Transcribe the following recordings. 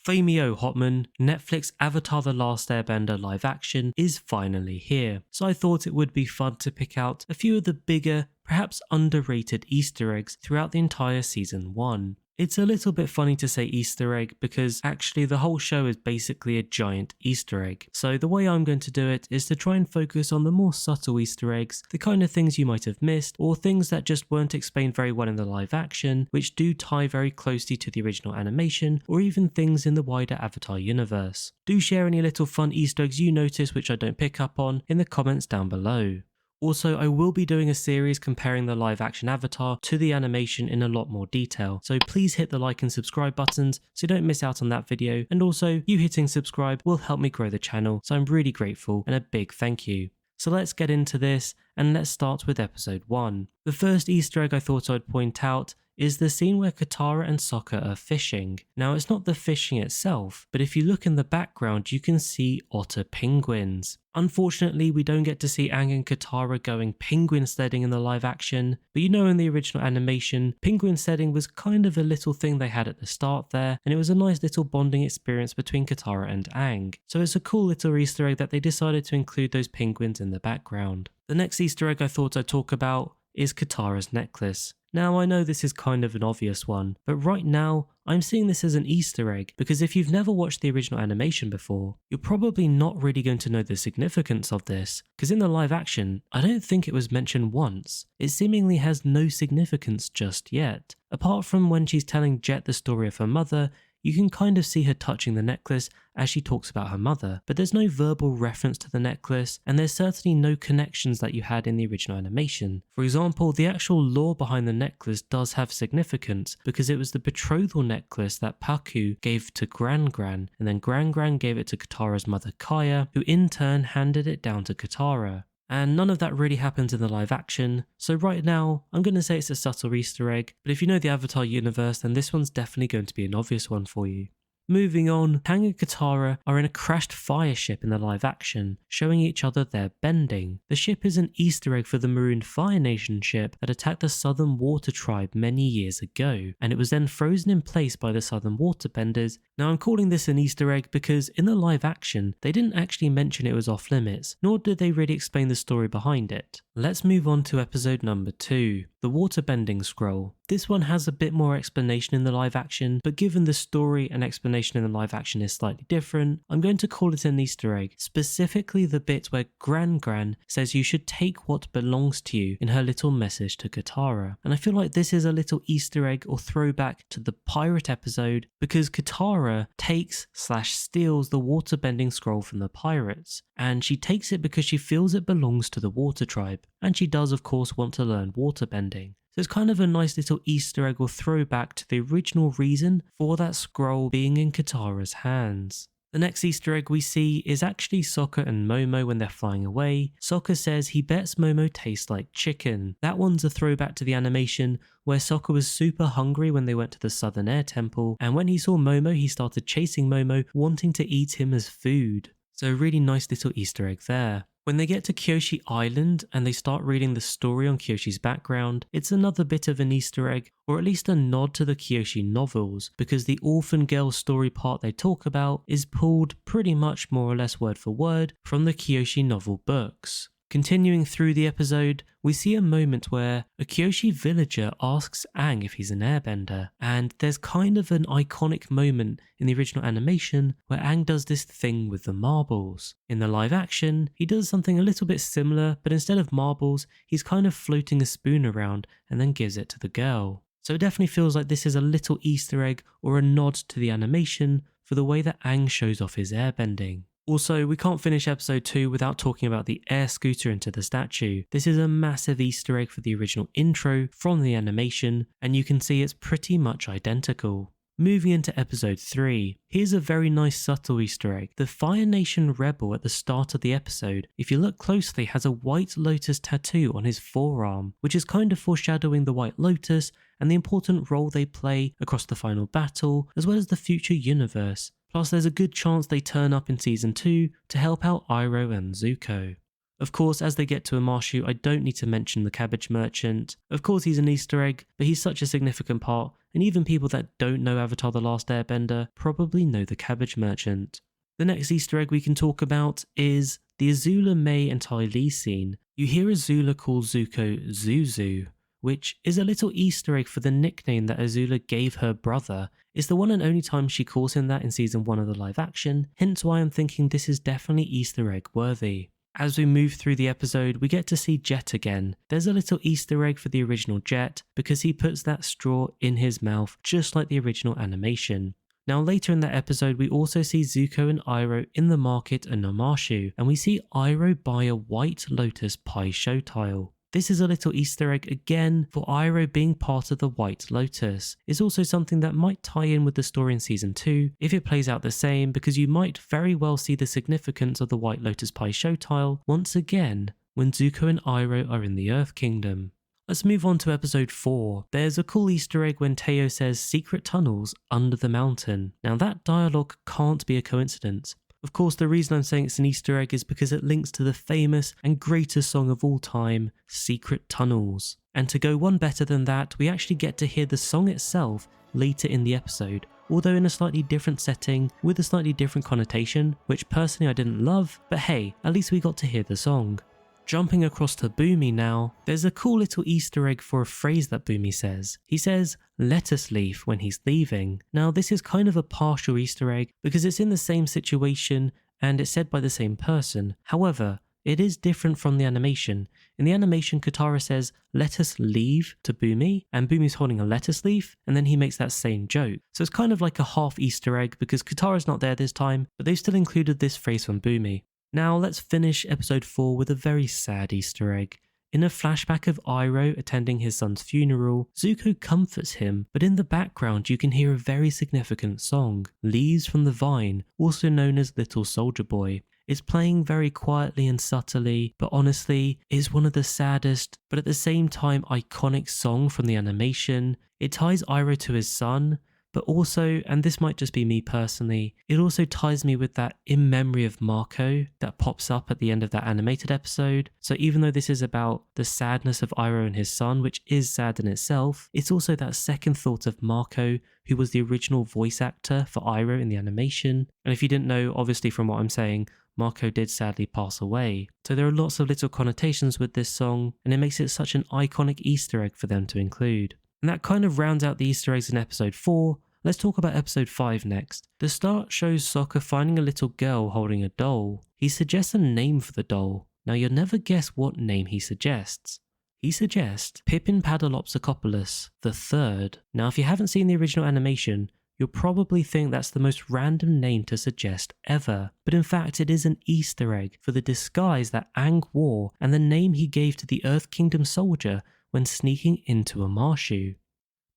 Famio Hotman, Netflix Avatar The Last Airbender live action is finally here, so I thought it would be fun to pick out a few of the bigger, perhaps underrated Easter eggs throughout the entire season 1. It's a little bit funny to say Easter egg because actually the whole show is basically a giant Easter egg. So the way I'm going to do it is to try and focus on the more subtle Easter eggs, the kind of things you might have missed, or things that just weren't explained very well in the live action, which do tie very closely to the original animation, or even things in the wider Avatar universe. Do share any little fun Easter eggs you notice which I don't pick up on in the comments down below. Also, I will be doing a series comparing the live action Avatar to the animation in a lot more detail, so please hit the like and subscribe buttons so you don't miss out on that video, and also you hitting subscribe will help me grow the channel, so I'm really grateful and a big thank you. So let's get into this and let's start with episode 1. The first Easter egg I thought I'd point out is the scene where Katara and Sokka are fishing. Now it's not the fishing itself, but if you look in the background you can see otter penguins. Unfortunately we don't get to see Aang and Katara going penguin sledding in the live action, but you know in the original animation, penguin sledding was kind of a little thing they had at the start there, and it was a nice little bonding experience between Katara and Aang. So it's a cool little Easter egg that they decided to include those penguins in the background. The next Easter egg I thought I'd talk about is Katara's necklace. Now I know this is kind of an obvious one, but right now I'm seeing this as an Easter egg because if you've never watched the original animation before, you're probably not really going to know the significance of this, because in the live action, I don't think it was mentioned once. It seemingly has no significance just yet. Apart from when she's telling Jet the story of her mother, you can kind of see her touching the necklace as she talks about her mother, but there's no verbal reference to the necklace, and there's certainly no connections that you had in the original animation. For example, the actual lore behind the necklace does have significance, because it was the betrothal necklace that Pakku gave to Gran Gran, and then Gran Gran gave it to Katara's mother Kaya, who in turn handed it down to Katara. And none of that really happens in the live action, so right now I'm going to say it's a subtle Easter egg, but if you know the Avatar universe then this one's definitely going to be an obvious one for you. Moving on, Aang and Katara are in a crashed fire ship in the live action, showing each other their bending. The ship is an Easter egg for the marooned Fire Nation ship that attacked the Southern Water Tribe many years ago, and it was then frozen in place by the Southern Waterbenders. Now I'm calling this an Easter egg because in the live action, they didn't actually mention it was off limits, nor did they really explain the story behind it. Let's move on to episode number 2, the Waterbending Scroll. This one has a bit more explanation in the live action, but given the story and explanation in the live action is slightly different, I'm going to call it an Easter egg, specifically the bit where Gran Gran says you should take what belongs to you in her little message to Katara. And I feel like this is a little Easter egg or throwback to the pirate episode, because Katara takes/steals the waterbending scroll from the pirates, and she takes it because she feels it belongs to the Water Tribe, and she does of course want to learn waterbending. So it's kind of a nice little Easter egg or throwback to the original reason for that scroll being in Katara's hands. The next Easter egg we see is actually Sokka and Momo when they're flying away. Sokka says he bets Momo tastes like chicken. That one's a throwback to the animation where Sokka was super hungry when they went to the Southern Air Temple, and when he saw Momo he started chasing Momo, wanting to eat him as food. So a really nice little Easter egg there. When they get to Kyoshi Island and they start reading the story on Kyoshi's background, it's another bit of an Easter egg, or at least a nod to the Kyoshi novels, because the orphan girl story part they talk about is pulled pretty much more or less word for word from the Kyoshi novel books. Continuing through the episode, we see a moment where a Kyoshi villager asks Aang if he's an airbender, and there's kind of an iconic moment in the original animation where Aang does this thing with the marbles. In the live action, he does something a little bit similar, but instead of marbles, he's kind of floating a spoon around and then gives it to the girl. So it definitely feels like this is a little Easter egg or a nod to the animation for the way that Aang shows off his airbending. Also, we can't finish episode 2 without talking about the air scooter into the statue. This is a massive Easter egg for the original intro from the animation, and you can see it's pretty much identical. Moving into episode 3, here's a very nice subtle Easter egg. The Fire Nation rebel at the start of the episode, if you look closely, has a white lotus tattoo on his forearm, which is kind of foreshadowing the White Lotus and the important role they play across the final battle, as well as the future universe. Plus there's a good chance they turn up in season 2 to help out Iroh and Zuko. Of course, as they get to Amashu, I don't need to mention the cabbage merchant. Of course he's an Easter egg, but he's such a significant part and even people that don't know Avatar The Last Airbender probably know the Cabbage Merchant. The next Easter egg we can talk about is the Azula, Mai and Ty Lee scene. You hear Azula call Zuko Zuzu, which is a little Easter egg for the nickname that Azula gave her brother. It's the one and only time she calls him that in season 1 of the live action, hence why I'm thinking this is definitely Easter egg worthy. As we move through the episode, we get to see Jet again. There's a little Easter egg for the original Jet because he puts that straw in his mouth just like the original animation. Now later in that episode, we also see Zuko and Iroh in the market in Namashu, and we see Iroh buy a White Lotus Pai Sho tile. This is a little Easter egg again for Iroh being part of the White Lotus. It's also something that might tie in with the story in season 2 if it plays out the same, because you might very well see the significance of the White Lotus Pai Sho tile once again when Zuko and Iroh are in the Earth Kingdom. Let's move on to episode 4. There's a cool Easter egg when Teo says secret tunnels under the mountain. Now that dialogue can't be a coincidence. Of course, the reason I'm saying it's an Easter egg is because it links to the famous and greatest song of all time, Secret Tunnels. And to go one better than that, we actually get to hear the song itself later in the episode, although in a slightly different setting with a slightly different connotation, which personally I didn't love, but hey, at least we got to hear the song. Jumping across to Boomy now, there's a cool little Easter egg for a phrase that Boomy says. He says, "Let us leave" when he's leaving. Now this is kind of a partial Easter egg because it's in the same situation and it's said by the same person. However, it is different from the animation. In the animation, Katara says, "Let us leave" to Boomy, and Boomy's holding a lettuce leaf, and then he makes that same joke. So it's kind of like a half Easter egg because Katara's not there this time, but they've still included this phrase from Boomy. Now let's finish episode 4 with a very sad Easter egg. In a flashback of Iroh attending his son's funeral, Zuko comforts him, but in the background you can hear a very significant song, Leaves from the Vine, also known as Little Soldier Boy. It's playing very quietly and subtly, but honestly, it's one of the saddest, but at the same time iconic song from the animation. It ties Iroh to his son, but also, and this might just be me personally, it also ties me with that "In Memory of Marco" that pops up at the end of that animated episode. So even though this is about the sadness of Iroh and his son, which is sad in itself, it's also that second thought of Marco, who was the original voice actor for Iroh in the animation. And if you didn't know, obviously from what I'm saying, Marco did sadly pass away. So there are lots of little connotations with this song, and it makes it such an iconic Easter egg for them to include. And that kind of rounds out the Easter eggs in episode 4. Let's talk about episode 5 next. The start shows Sokka finding a little girl holding a doll. He suggests a name for the doll. Now you'll never guess what name he suggests. He suggests Pippin Padalopsicopoulos the Third. Now if you haven't seen the original animation, you'll probably think that's the most random name to suggest ever. But in fact it is an Easter egg for the disguise that Aang wore and the name he gave to the Earth Kingdom soldier when sneaking into a Marshu.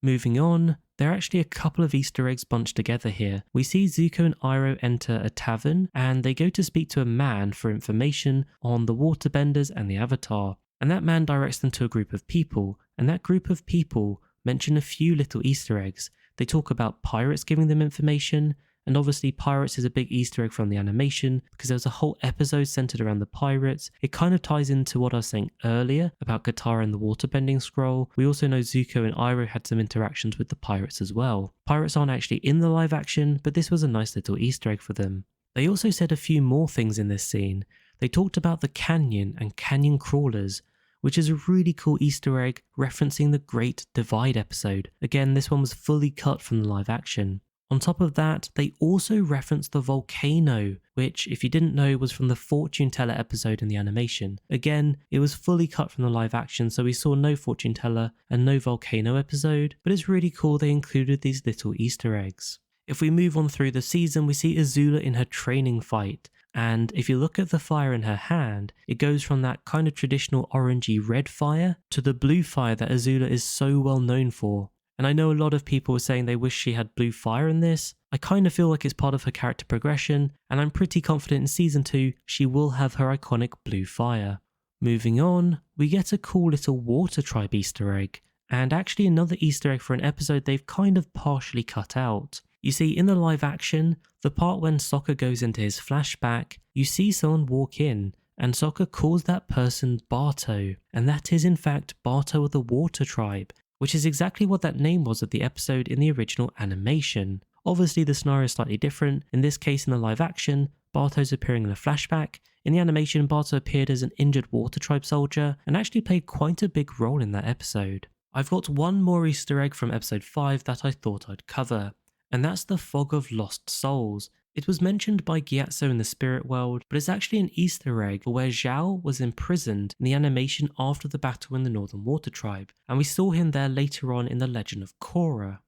Moving on, there are actually a couple of Easter eggs bunched together here. We see Zuko and Iroh enter a tavern and they go to speak to a man for information on the waterbenders and the Avatar. And that man directs them to a group of people, and that group of people mention a few little Easter eggs. They talk about pirates giving them information, and obviously pirates is a big Easter egg from the animation because there was a whole episode centered around the pirates. It kind of ties into what I was saying earlier about Katara and the waterbending scroll. We also know Zuko and Iroh had some interactions with the pirates as well. Pirates aren't actually in the live action, but this was a nice little Easter egg for them. They also said a few more things in this scene. They talked about the canyon and canyon crawlers, which is a really cool Easter egg referencing the Great Divide episode. Again, this one was fully cut from the live action. On top of that, they also referenced the volcano, which, if you didn't know, was from the Fortune Teller episode in the animation. Again, it was fully cut from the live action, so we saw no Fortune Teller and no volcano episode, but it's really cool they included these little Easter eggs. If we move on through the season, we see Azula in her training fight, and if you look at the fire in her hand, it goes from that kind of traditional orangey red fire to the blue fire that Azula is so well known for. And I know a lot of people were saying they wish she had blue fire in this. I kind of feel like it's part of her character progression, and I'm pretty confident in season 2 she will have her iconic blue fire. Moving on, we get a cool little water tribe Easter egg, and actually another Easter egg for an episode they've kind of partially cut out. You see, in the live action, the part when Sokka goes into his flashback, you see someone walk in, and Sokka calls that person Barto, and that is in fact Barto of the Water Tribe. which is exactly what that name was of the episode in the original animation. Obviously the scenario is slightly different. In this case, in the live action, Barto's appearing in a flashback. In the animation, Barto appeared as an injured Water Tribe soldier and actually played quite a big role in that episode. I've got one more Easter egg from episode 5 that I thought I'd cover, and that's the Fog of Lost Souls. It was mentioned by Gyatso in the spirit world, but it's actually an Easter egg for where Zhao was imprisoned in the animation after the battle in the Northern Water Tribe, and we saw him there later on in the Legend of Korra.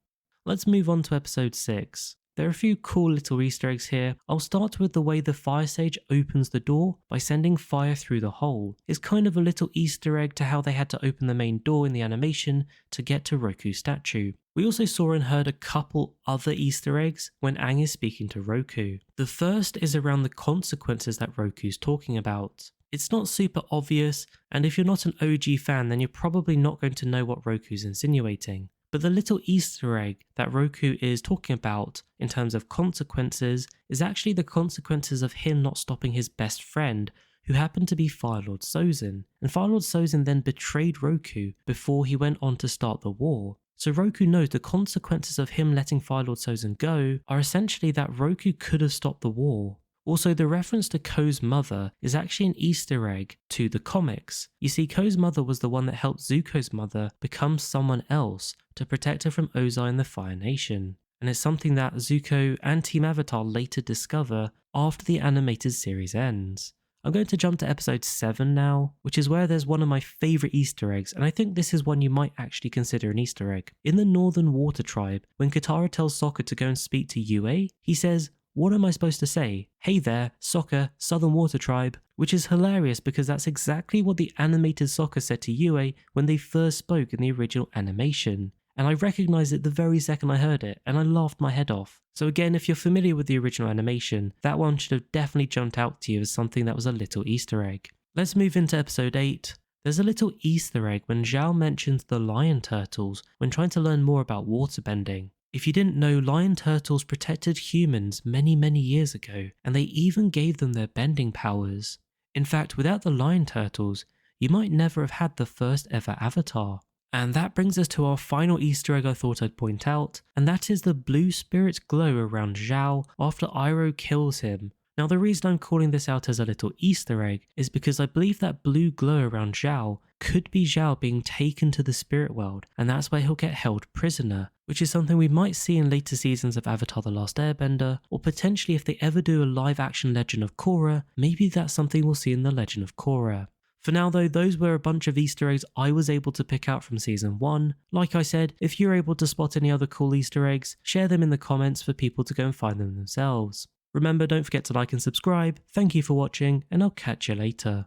Let's move on to episode 6. There are a few cool little Easter eggs here. I'll start with the way the Fire Sage opens the door by sending fire through the hole. It's kind of a little Easter egg to how they had to open the main door in the animation to get to Roku's statue. We also saw and heard a couple other Easter eggs when Aang is speaking to Roku. The first is around the consequences that Roku's talking about. It's not super obvious, and if you're not an OG fan, then you're probably not going to know what Roku's insinuating. But the little Easter egg that Roku is talking about in terms of consequences is actually the consequences of him not stopping his best friend, who happened to be Fire Lord Sozin. And Fire Lord Sozin then betrayed Roku before he went on to start the war. So Roku knows the consequences of him letting Fire Lord Sozin go are essentially that Roku could have stopped the war. Also, the reference to Ko's mother is actually an Easter egg to the comics. You see, Ko's mother was the one that helped Zuko's mother become someone else to protect her from Ozai and the Fire Nation. And it's something that Zuko and Team Avatar later discover after the animated series ends. I'm going to jump to episode 7 now, which is where there's one of my favourite Easter eggs, and I think this is one you might actually consider an Easter egg. In the Northern Water Tribe, when Katara tells Sokka to go and speak to Yue, he says, "What am I supposed to say? Hey there, Sokka, Southern Water Tribe," which is hilarious because that's exactly what the animated Sokka said to Yue when they first spoke in the original animation. And I recognised it the very second I heard it, and I laughed my head off. So again, if you're familiar with the original animation, that one should have definitely jumped out to you as something that was a little Easter egg. Let's move into episode 8. There's a little Easter egg when Zhao mentions the lion turtles when trying to learn more about waterbending. If you didn't know, lion turtles protected humans many years ago, and they even gave them their bending powers. In fact, without the lion turtles, you might never have had the first ever Avatar. And that brings us to our final Easter egg I thought I'd point out, and that is the blue spirit's glow around Zhao after Iroh kills him. Now the reason I'm calling this out as a little Easter egg is because I believe that blue glow around Zhao could be Zhao being taken to the spirit world, and that's where he'll get held prisoner, which is something we might see in later seasons of Avatar The Last Airbender, or potentially if they ever do a live action Legend of Korra, maybe that's something we'll see in the Legend of Korra. For now though, those were a bunch of Easter eggs I was able to pick out from season 1. Like I said, if you're able to spot any other cool Easter eggs, share them in the comments for people to go and find them themselves. Remember, don't forget to like and subscribe. Thank you for watching, and I'll catch you later.